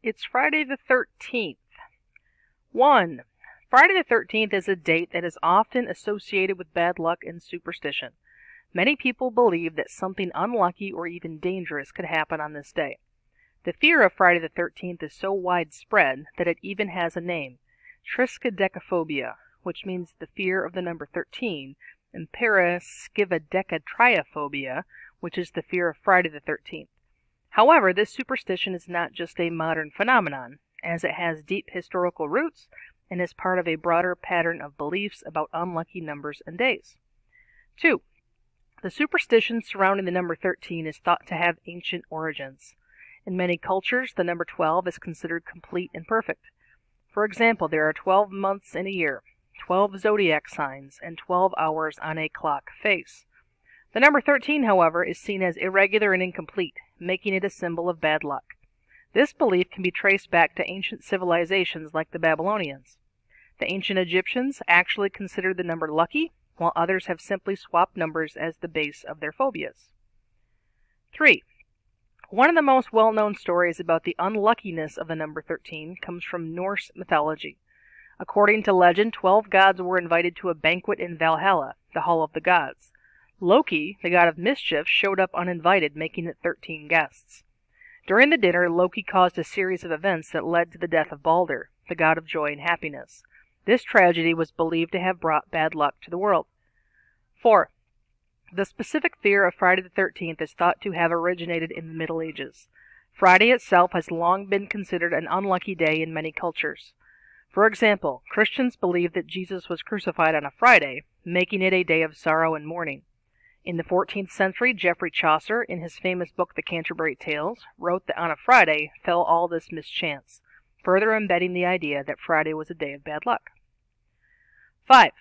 It's Friday the 13th. 1. Friday the 13th is a date that is often associated with bad luck and superstition. Many people believe that something unlucky or even dangerous could happen on this day. The fear of Friday the 13th is so widespread that it even has a name, triskaidekaphobia, which means the fear of the number 13, and paraskivadekatriaphobia, which is the fear of Friday the 13th. However, this superstition is not just a modern phenomenon, as it has deep historical roots and is part of a broader pattern of beliefs about unlucky numbers and days. 2. The superstition surrounding the number 13 is thought to have ancient origins. In many cultures, the number 12 is considered complete and perfect. For example, there are 12 months in a year, 12 zodiac signs, and 12 hours on a clock face. The number 13, however, is seen as irregular and incomplete, making it a symbol of bad luck. This belief can be traced back to ancient civilizations like the Babylonians. The ancient Egyptians actually considered the number lucky, while others have simply swapped numbers as the base of their phobias. 3. One of the most well-known stories about the unluckiness of the number 13 comes from Norse mythology. According to legend, 12 gods were invited to a banquet in Valhalla, the Hall of the Gods. Loki, the god of mischief, showed up uninvited, making it 13 guests. During the dinner, Loki caused a series of events that led to the death of Balder, the god of joy and happiness. This tragedy was believed to have brought bad luck to the world. 4. The specific fear of Friday the 13th is thought to have originated in the Middle Ages. Friday itself has long been considered an unlucky day in many cultures. For example, Christians believe that Jesus was crucified on a Friday, making it a day of sorrow and mourning. In the 14th century, Geoffrey Chaucer, in his famous book The Canterbury Tales, wrote that on a Friday fell all this mischance, further embedding the idea that Friday was a day of bad luck. 5.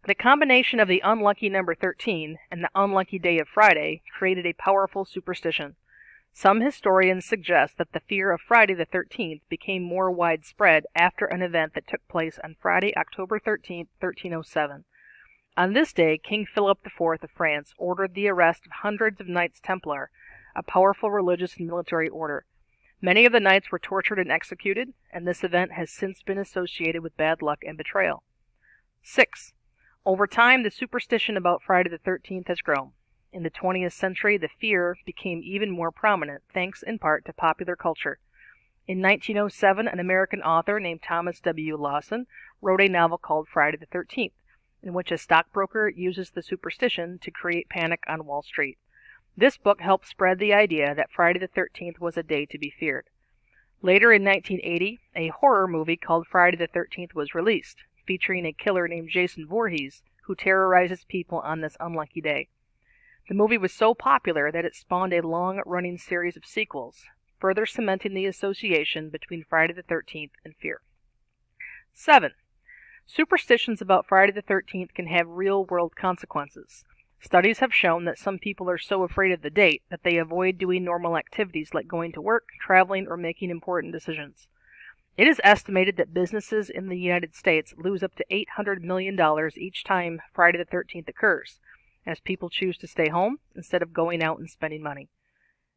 The combination of the unlucky number 13 and the unlucky day of Friday created a powerful superstition. Some historians suggest that the fear of Friday the 13th became more widespread after an event that took place on Friday, October 13, 1307. On this day, King Philip IV of France ordered the arrest of hundreds of Knights Templar, a powerful religious and military order. Many of the knights were tortured and executed, and this event has since been associated with bad luck and betrayal. 6. Over time, the superstition about Friday the 13th has grown. In the 20th century, the fear became even more prominent, thanks in part to popular culture. In 1907, an American author named Thomas W. Lawson wrote a novel called Friday the 13th. In which a stockbroker uses the superstition to create panic on Wall Street. This book helped spread the idea that Friday the 13th was a day to be feared. Later in 1980, a horror movie called Friday the 13th was released, featuring a killer named Jason Voorhees, who terrorizes people on this unlucky day. The movie was so popular that it spawned a long-running series of sequels, further cementing the association between Friday the 13th and fear. 7. Superstitions about Friday the 13th can have real-world consequences. Studies have shown that some people are so afraid of the date that they avoid doing normal activities like going to work, traveling, or making important decisions. It is estimated that businesses in the United States lose up to $800 million each time Friday the 13th occurs, as people choose to stay home instead of going out and spending money.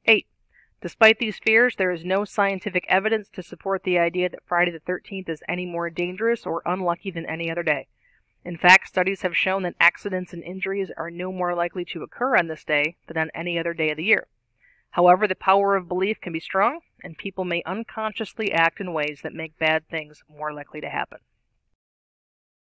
8. Despite these fears, there is no scientific evidence to support the idea that Friday the 13th is any more dangerous or unlucky than any other day. In fact, studies have shown that accidents and injuries are no more likely to occur on this day than on any other day of the year. However, the power of belief can be strong, and people may unconsciously act in ways that make bad things more likely to happen.